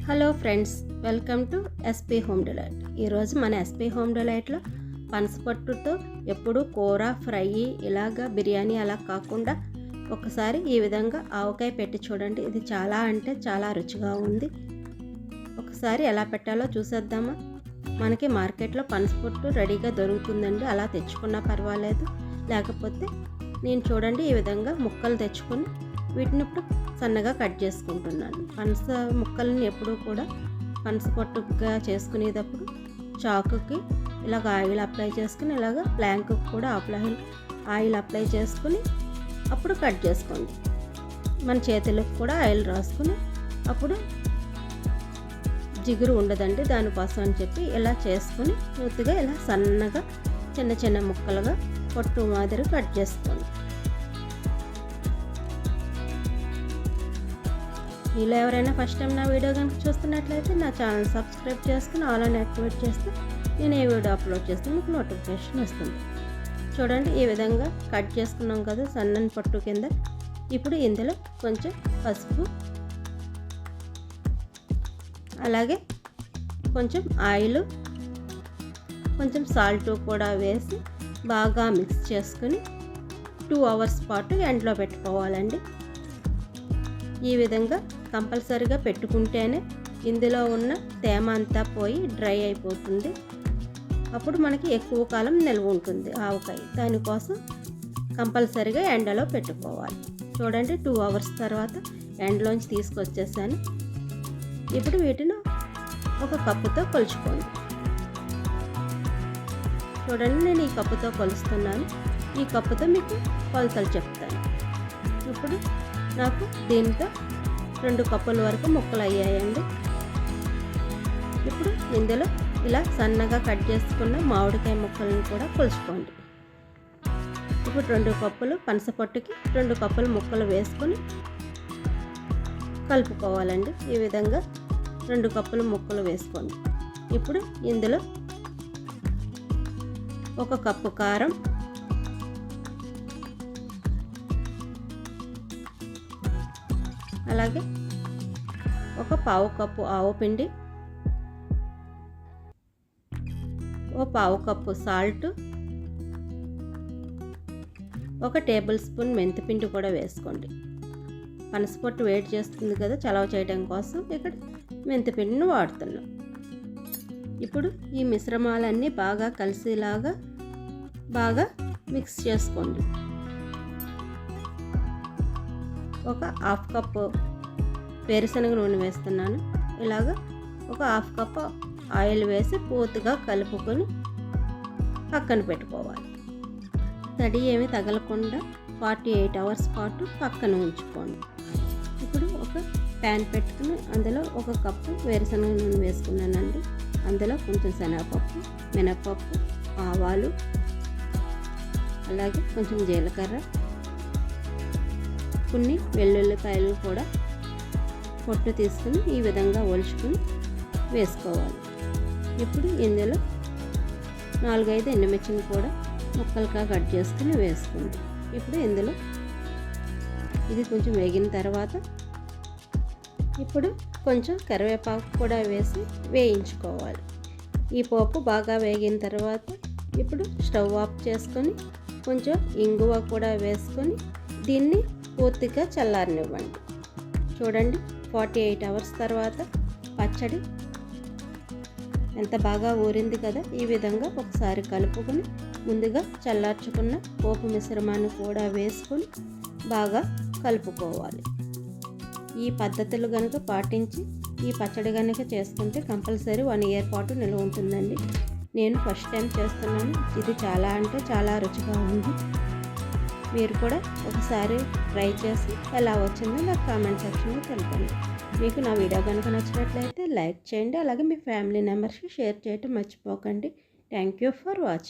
Hello friends, welcome to SP home delight. ఈరోజు మన SP home డిలైట్లో పనసపొట్టుతో ఎప్పుడు కూర, ఫ్రై, ఇలాగా బిర్యానీ అలా కాకుండా ఒకసారి ఈ విధంగా ఆవకాయ పెట్టి చూడండి. ఇది చాలా అంటే చాలా రుచిగా ఉంది. ఒకసారి ఎలా పెట్టాలో చూసేద్దామా. మనకి మార్కెట్లో పనసపొట్టు రెడీగా దొరుకుతుందండి. అలా తెచ్చుకున్నా పర్వాలేదు. లేకపోతే నేను చూడండి ఈ విధంగా ముక్కలు తెచ్చుకొని వీటిని ఇప్పుడు సన్నగా కట్ చేసుకుంటున్నాను. పనస ముక్కల్ని ఎప్పుడూ కూడా పనస పొట్టుగా చేసుకునేటప్పుడు చాకుకి ఇలాగ ఆయిల్ అప్లై చేసుకుని ఇలాగ ప్లాంక్కి కూడా ఆయిల్ అప్లై చేసుకుని అప్పుడు కట్ చేసుకోండి. మన చేతులకు కూడా ఆయిల్ రాసుకుని అప్పుడు జిగురు ఉండదండి. దానికోసం అని చెప్పి ఇలా చేసుకుని పూర్తిగా ఇలా సన్నగా చిన్న చిన్న ముక్కలుగా పొట్టు మాదిరి కట్ చేసుకోండి. మీలో ఎవరైనా ఫస్ట్ టైం నా వీడియో కనుక చూస్తున్నట్లయితే నా ఛానల్ సబ్స్క్రైబ్ చేసుకుని ఆల్ అని యాక్టివేట్ చేస్తే నేను ఏ వీడియో అప్లోడ్ చేస్తే మీకు నోటిఫికేషన్ వస్తుంది. చూడండి ఈ విధంగా కట్ చేసుకున్నాం కదా సన్నని పట్టు కింద. ఇప్పుడు ఇందులో కొంచెం పసుపు, అలాగే కొంచెం ఆయిల్, కొంచెం సాల్ట్ కూడా వేసి బాగా మిక్స్ చేసుకుని 2 అవర్స్ పాటు ఎండలో పెట్టుకోవాలండి. ఈ విధంగా కంపల్సరీగా పెట్టుకుంటేనే ఇందులో ఉన్న తేమ అంతా పోయి డ్రై అయిపోతుంది. అప్పుడు మనకి ఎక్కువ కాలం నిల్వ ఉంటుంది ఆవకాయ. దానికోసం కంపల్సరీగా ఎండలో పెట్టుకోవాలి. చూడండి 2 అవర్స్ తర్వాత ఎండలోంచి తీసుకొచ్చేసాను. ఇప్పుడు వీటిని ఒక కప్పుతో కొలుచుకోండి. చూడండి నేను ఈ కప్పుతో కొలుస్తున్నాను. ఈ కప్పుతో మీకు కొలతలు చెప్తాను. ఇప్పుడు నాకు దీంతో 2 కప్పుల వరకు ముక్కలు అయ్యాయండి. ఇప్పుడు ఇందులో ఇలా సన్నగా కట్ చేసుకున్న మామిడికాయ ముక్కలను కూడా కొలుచుకోండి. ఇప్పుడు 2 కప్పులు పనసపొట్టుకి 2 కప్పులు ముక్కలు వేసుకొని కలుపుకోవాలండి. ఈ విధంగా 2 కప్పులు ముక్కలు వేసుకోండి. ఇప్పుడు ఇందులో 1 కప్పు కారం, అలాగే 1/4 కప్పు ఆవపిండి, 1/4 కప్పు సాల్ట్, 1 టేబుల్ స్పూన్ మెంతిపిండి కూడా వేసుకోండి. పనసపొట్టు వేడి చేస్తుంది కదా, చలవ చేయడం కోసం ఇక్కడ మెంతిపిండిని వాడుతున్నాం. ఇప్పుడు ఈ మిశ్రమాలన్నీ బాగా కలిసేలాగా బాగా మిక్స్ చేసుకోండి. 1/2 కప్పు వేరుశనగ నూనె వేస్తున్నాను. ఇలాగ 1/2 కప్పు ఆయిల్ వేసి పూర్తిగా కలుపుకొని పక్కన పెట్టుకోవాలి. తడి ఏమి తగలకుండా 48 అవర్స్ పాటు పక్కన ఉంచుకోండి. ఇప్పుడు ఒక ప్యాన్ పెట్టుకుని అందులో 1 కప్పు వేరుశనగ నూనె వేసుకున్నానండి. అందులో కొంచెం శనగపప్పు, మినపప్పు, ఆవాలు, అలాగే కొంచెం జీలకర్ర, కొన్ని వెల్లుల్లిపాయలు కూడా పొట్టు తీసుకుని ఈ విధంగా ఒలుచుకుని వేసుకోవాలి. ఇప్పుడు ఇందులో 4-5 ఎండుమిర్చిని కూడా ముక్కలుగా కట్ చేసుకుని వేసుకోండి. ఇప్పుడు ఇందులో ఇది కొంచెం వేగిన తర్వాత ఇప్పుడు కొంచెం కరివేపాకు కూడా వేసి వేయించుకోవాలి. ఈ పోపు బాగా వేగిన తర్వాత ఇప్పుడు స్టవ్ ఆఫ్ చేసుకొని కొంచెం ఇంగువ కూడా వేసుకొని దీన్ని పూర్తిగా చల్లారనివ్వండి. చూడండి 48 అవర్స్ తర్వాత పచ్చడి ఎంత బాగా ఊరింది కదా. ఈ విధంగా ఒకసారి కలుపుకొని ముందుగా చల్లార్చుకున్న పోపు మిశ్రమాన్ని కూడా వేసుకొని బాగా కలుపుకోవాలి. ఈ పద్ధతులు కనుక పాటించి ఈ పచ్చడి కనుక చేసుకుంటే కంపల్సరీ 1 ఇయర్ పాటు నిల్వ ఉంటుందండి. నేను ఫస్ట్ టైం చేస్తున్నాను. ఇది చాలా అంటే చాలా రుచిగా ఉంది. మీరు కూడా ఒకసారి ట్రై చేసి ఎలా వచ్చిందో నాకు కామెంట్ సెక్షన్లో తెలపండి. మీకు నా వీడియో కనుక నచ్చినట్లయితే లైక్ చేయండి. అలాగే మీ ఫ్యామిలీ మెంబర్స్కి షేర్ చేయటం మర్చిపోకండి. Thank you for watching.